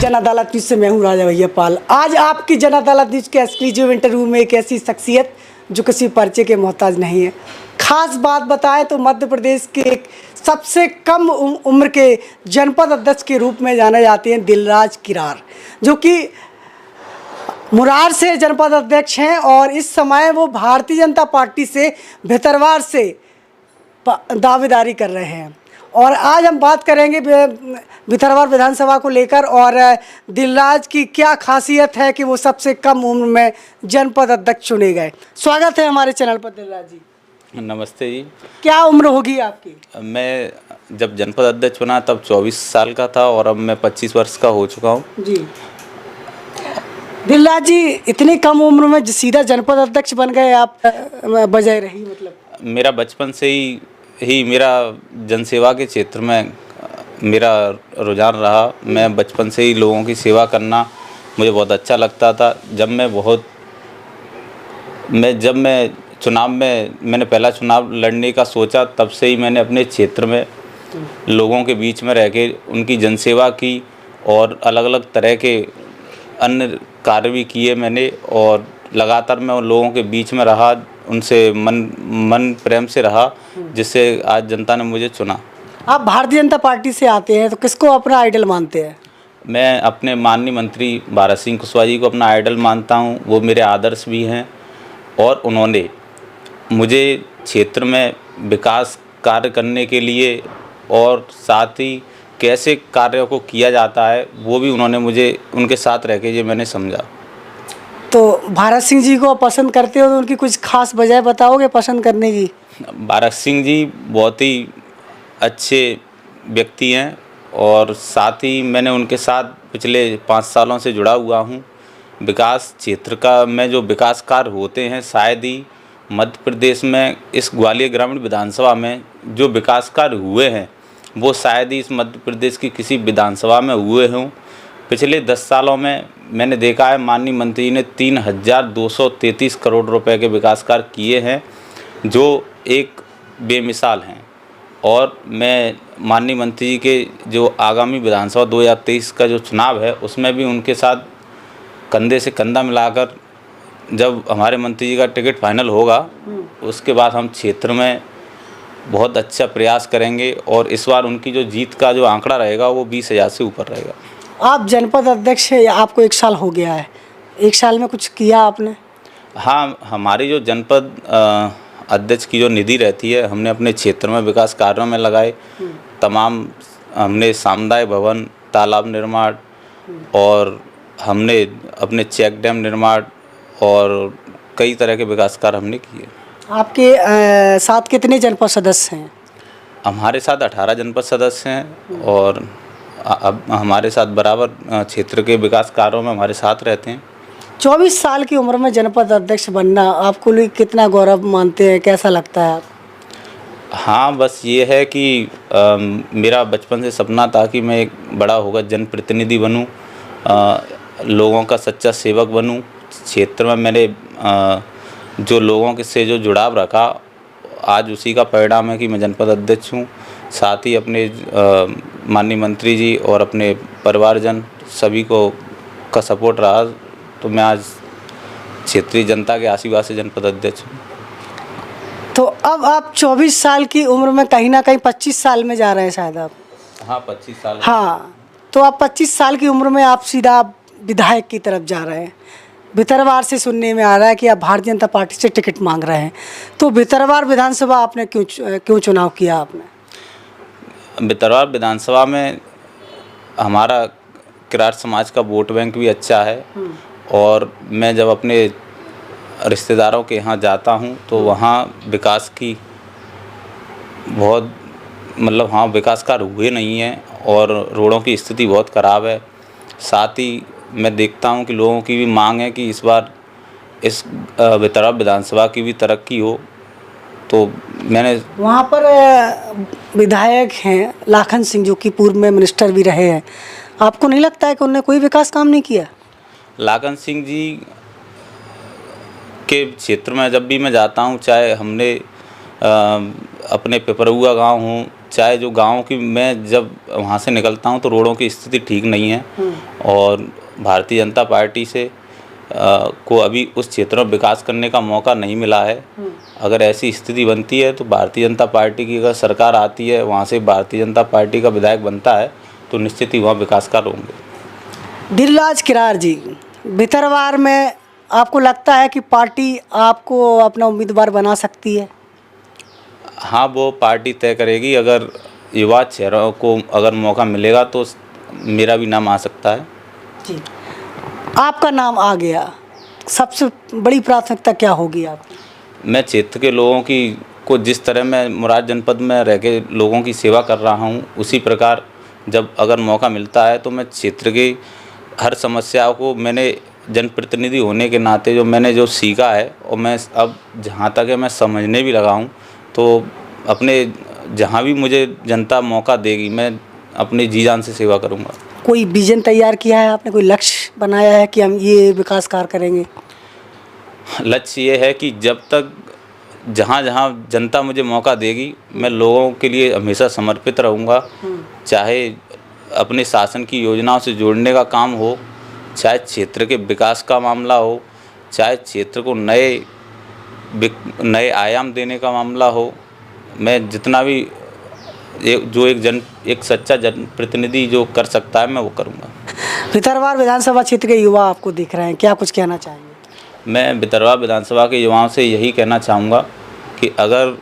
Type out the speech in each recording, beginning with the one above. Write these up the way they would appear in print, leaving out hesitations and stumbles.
जन अदालत न्यूज़ से मैं हूँ राजा भैया पाल। आज आपकी जन अदालत न्यूज़ के एक्सक्लूसिव इंटरव्यू में एक ऐसी शख्सियत जो किसी परिचय के मोहताज नहीं है। खास बात बताएं तो मध्य प्रदेश के एक सबसे कम उम्र के जनपद अध्यक्ष के रूप में जाने जाते हैं दिलराज किरार, जो कि मुरार से जनपद अध्यक्ष हैं और इस समय वो भारतीय जनता पार्टी से भितरवार से दावेदारी कर रहे हैं। और आज हम बात करेंगे भितरवार विधानसभा को लेकर और दिलराज की क्या खासियत है कि वो सबसे कम उम्र में जनपद अध्यक्ष चुने गए। स्वागत है हमारे चैनल पर दिलराज जी। नमस्ते जी। क्या उम्र होगी आपकी? मैं जब जनपद अध्यक्ष बना तब 24 साल का था और अब मैं 25 वर्ष का हो चुका हूँ जी। दिलराज जी, इतनी कम उम्र में सीधा जनपद अध्यक्ष बन गए आप, बजाय रही मतलब? मेरा बचपन से ही मेरा जनसेवा के क्षेत्र में मेरा रुझान रहा। मैं बचपन से ही लोगों की सेवा करना मुझे बहुत अच्छा लगता था। जब मैं चुनाव में मैंने पहला चुनाव लड़ने का सोचा, तब से ही मैंने अपने क्षेत्र में लोगों के बीच में रह के उनकी जनसेवा की और अलग अलग तरह के अन्य कार्य भी किए मैंने। और लगातार मैं उन लोगों के बीच में रहा, उनसे मन प्रेम से रहा, जिससे आज जनता ने मुझे चुना। आप भारतीय जनता पार्टी से आते हैं तो किसको अपना आइडल मानते हैं? मैं अपने माननीय मंत्री भारत सिंह कुशवाहा जी को अपना आइडल मानता हूं। वो मेरे आदर्श भी हैं और उन्होंने मुझे क्षेत्र में विकास कार्य करने के लिए और साथ ही कैसे कार्यों को किया जाता है वो भी उन्होंने मुझे उनके साथ रह के ये मैंने समझा। तो भारत सिंह जी को पसंद करते हो तो उनकी कुछ खास वजह बताओगे पसंद करने की? भारत सिंह जी बहुत ही अच्छे व्यक्ति हैं और साथ ही मैंने उनके साथ पिछले 5 सालों से जुड़ा हुआ हूं। विकास क्षेत्र का में जो विकास कार्य होते हैं, शायद ही मध्य प्रदेश में इस ग्वालियर ग्रामीण विधानसभा में जो विकास कार्य हुए हैं वो शायद ही इस मध्य प्रदेश की किसी विधानसभा में हुए हों। पिछले 10 सालों में मैंने देखा है माननीय मंत्री ने 3,233 करोड़ रुपए के विकास कार्य किए हैं, जो एक बेमिसाल हैं। और मैं माननीय मंत्री जी के जो आगामी विधानसभा 2023 का जो चुनाव है उसमें भी उनके साथ कंधे से कंधा मिलाकर जब हमारे मंत्री जी का टिकट फाइनल होगा उसके बाद हम क्षेत्र में बहुत अच्छा प्रयास करेंगे और इस बार उनकी जो जीत का जो आंकड़ा रहेगा वो 20,000 से ऊपर रहेगा। आप जनपद अध्यक्ष है, आपको 1 साल हो गया है, 1 साल में कुछ किया आपने? हाँ, हमारी जो जनपद अध्यक्ष की जो निधि रहती है हमने अपने क्षेत्र में विकास कार्यों में लगाए। तमाम हमने सामुदायिक भवन, तालाब निर्माण और हमने अपने चेक डैम निर्माण और कई तरह के विकास कार्य हमने किए। आपके साथ कितने जनपद सदस्य हैं? हमारे साथ 18 जनपद सदस्य हैं और अब हमारे साथ बराबर क्षेत्र के विकास कार्यों में हमारे साथ रहते हैं। 24 साल की उम्र में जनपद अध्यक्ष बनना आपको लिए कितना गौरव मानते हैं, कैसा लगता है आप? हाँ, बस ये है कि मेरा बचपन से सपना था कि मैं एक बड़ा होकर जनप्रतिनिधि बनूं, लोगों का सच्चा सेवक बनूं। क्षेत्र में मैंने जो लोगों के से जो जुड़ाव रखा, आज उसी का परिणाम है कि मैं जनपद अध्यक्ष हूँ। साथ ही अपने माननीय मंत्री जी और अपने परिवारजन सभी को का सपोर्ट रहा, तो मैं आज क्षेत्रीय जनता के आशीर्वाद से जनपद अध्यक्ष हूँ। तो अब आप 24 साल की उम्र में कहीं ना कहीं 25 साल में जा रहे हैं शायद आप? हाँ, 25 साल। हाँ, तो आप 25 साल की उम्र में आप सीधा विधायक की तरफ जा रहे हैं। भितरवार से सुनने में आ रहा है कि आप भारतीय जनता पार्टी से टिकट मांग रहे हैं, तो भितरवार विधानसभा आपने क्यों चुनाव किया आपने? भितरवार विधानसभा में हमारा किरार समाज का वोट बैंक भी अच्छा है और मैं जब अपने रिश्तेदारों के यहाँ जाता हूँ तो वहाँ विकास की बहुत विकास कार्य हुए नहीं हैं और रोडों की स्थिति बहुत ख़राब है। साथ ही मैं देखता हूँ कि लोगों की भी मांग है कि इस बार इस भितरवार विधानसभा की भी तरक्की हो, तो मैंने वहाँ पर विधायक हैं लाखन सिंह जो कि पूर्व में मिनिस्टर भी रहे हैं। आपको नहीं लगता है कि उन्होंने कोई विकास काम नहीं किया? लाखन सिंह जी के क्षेत्र में जब भी मैं जाता हूँ, चाहे हमने अपने पिपरुआ गांव हो चाहे जो गांव की, मैं जब वहाँ से निकलता हूँ तो रोडों की स्थिति ठीक नहीं है और भारतीय जनता पार्टी से को अभी उस क्षेत्र में विकास करने का मौका नहीं मिला है। अगर ऐसी स्थिति बनती है तो भारतीय जनता पार्टी की अगर सरकार आती है, वहाँ से भारतीय जनता पार्टी का विधायक बनता है तो निश्चित ही वहाँ विकास कार्य होंगे। दिलराज किरार जी, भितरवार में आपको लगता है कि पार्टी आपको अपना उम्मीदवार बना सकती है? हाँ, वो पार्टी तय करेगी। अगर युवा चेहरों को अगर मौका मिलेगा तो मेरा भी नाम आ सकता है। जी, आपका नाम आ गया, सबसे बड़ी प्राथमिकता क्या होगी आपकी? मैं क्षेत्र के लोगों की को जिस तरह मैं मुराद जनपद में रह के लोगों की सेवा कर रहा हूँ, उसी प्रकार जब अगर मौका मिलता है तो मैं क्षेत्र की हर समस्या को, मैंने जनप्रतिनिधि होने के नाते जो मैंने जो सीखा है और मैं अब जहाँ तक है मैं समझने भी लगा हूँ, तो अपने जहाँ भी मुझे जनता मौका देगी मैं अपनी जी जान से सेवा करूँगा। कोई विजन तैयार किया है आपने, कोई लक्ष्य बनाया है कि हम ये विकास कार्य करेंगे? लक्ष्य ये है कि जब तक जहाँ जहाँ जनता मुझे मौका देगी मैं लोगों के लिए हमेशा समर्पित रहूँगा। चाहे अपने शासन की योजनाओं से जोड़ने का काम हो, चाहे क्षेत्र के विकास का मामला हो, चाहे क्षेत्र को नए आयाम देने का मामला हो, मैं जितना भी एक सच्चा जनप्रतिनिधि जो कर सकता है मैं वो करूँगा। भितरवार विधानसभा क्षेत्र के युवा आपको दिख रहे हैं, क्या कुछ कहना चाहेंगे? मैं भितरवार विधानसभा के युवाओं से यही कहना चाहूँगा कि अगर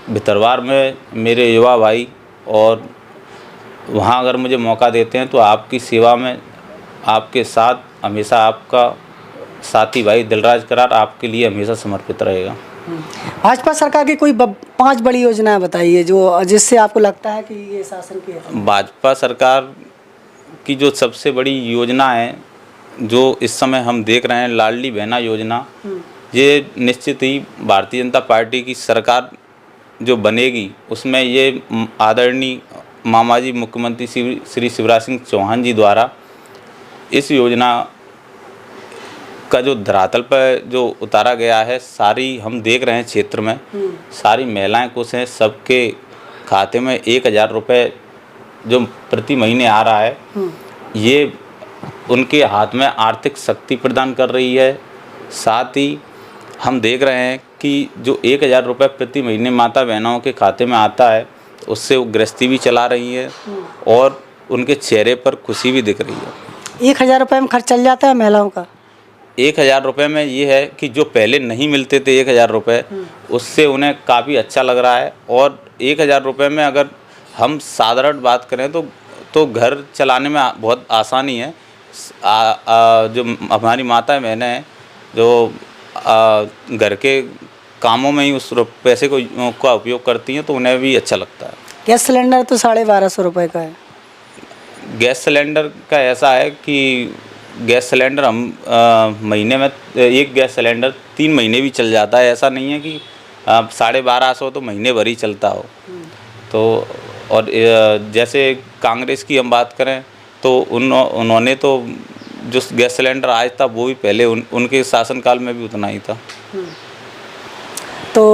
भितरवार में मेरे युवा भाई और वहाँ अगर मुझे मौका देते हैं तो आपकी सेवा में आपके साथ हमेशा आपका साथी भाई दिलराज किरार आपके लिए हमेशा समर्पित रहेगा। भाजपा सरकार की कोई 5 बड़ी योजनाएं बताइए जो जिससे आपको लगता है कि ये शासन की है। भाजपा सरकार की जो सबसे बड़ी योजना है जो इस समय हम देख रहे हैं, लाडली बहना योजना, ये निश्चित ही भारतीय जनता पार्टी की सरकार जो बनेगी उसमें ये आदरणीय मामाजी मुख्यमंत्री श्री शिवराज सिंह चौहान जी द्वारा इस योजना का जो धरातल पर जो उतारा गया है, सारी हम देख रहे हैं क्षेत्र में सारी महिलाएं खुश हैं। सबके खाते में 1000 रुपये जो प्रति महीने आ रहा है, ये उनके हाथ में आर्थिक शक्ति प्रदान कर रही है। साथ ही हम देख रहे हैं कि जो 1000 रुपये प्रति महीने माता बहनों के खाते में आता है, उससे वो गृहस्थी भी चला रही है और उनके चेहरे पर खुशी भी दिख रही है। 1000 रुपये में खर्च चल जाता है महिलाओं का? 1000 रुपये में ये है कि जो पहले नहीं मिलते थे 1000 रुपये, उससे उन्हें काफ़ी अच्छा लग रहा है। और 1000 रुपये में अगर हम साधारण बात करें तो घर चलाने में बहुत आसानी है। जो हमारी माता बहनें हैं जो घर के कामों में ही उस पैसे का उपयोग करती हैं, तो उन्हें भी अच्छा लगता है। गैस सिलेंडर तो 1250 रुपये का है। गैस सिलेंडर का ऐसा है कि गैस सिलेंडर हम महीने में एक गैस सिलेंडर 3 महीने भी चल जाता है। ऐसा नहीं है कि 1250 तो महीने भर ही चलता हो। तो और जैसे कांग्रेस की हम बात करें तो उन्होंने तो जो गैस सिलेंडर आज था वो भी पहले उनके शासनकाल में भी उतना ही था। तो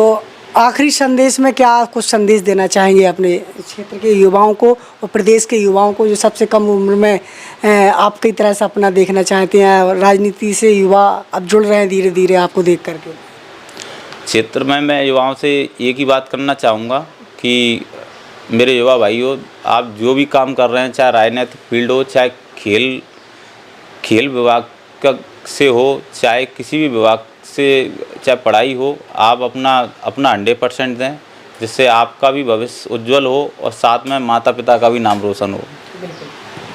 आखिरी संदेश में क्या कुछ संदेश देना चाहेंगे अपने क्षेत्र के युवाओं को और प्रदेश के युवाओं को जो सबसे कम उम्र में आपकी तरह से अपना देखना चाहते हैं, राजनीति से युवा अब जुड़ रहे हैं धीरे धीरे आपको देख करके? क्षेत्र में मैं युवाओं से एक ही बात करना चाहूँगा कि मेरे युवा भाइयों, आप जो भी काम कर रहे हैं, चाहे राजनीतिक फील्ड हो, चाहे खेल विभाग का से हो, चाहे किसी भी विभाग से, चाहे पढ़ाई हो, आप अपना 100% दें, जिससे आपका भी भविष्य उज्जवल हो और साथ में माता पिता का भी नाम रोशन हो।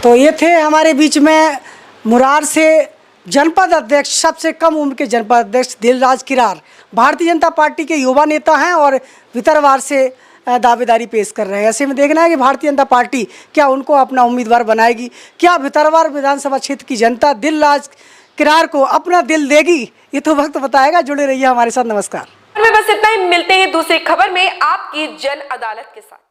तो ये थे हमारे बीच में मुरार से जनपद अध्यक्ष, सबसे कम उम्र के जनपद अध्यक्ष दिलराज किरार, भारतीय जनता पार्टी के युवा नेता हैं और भितरवार से दावेदारी पेश कर रहे हैं। ऐसे में देखना है कि भारतीय जनता पार्टी क्या उनको अपना उम्मीदवार बनाएगी, क्या भितरवार विधानसभा क्षेत्र की जनता दिलराज किरार को अपना दिल देगी, ये तो वक्त बताएगा। जुड़े रहिए हमारे साथ। नमस्कार। बस इतना ही, मिलते हैं दूसरी खबर में आपकी जन अदालत के साथ।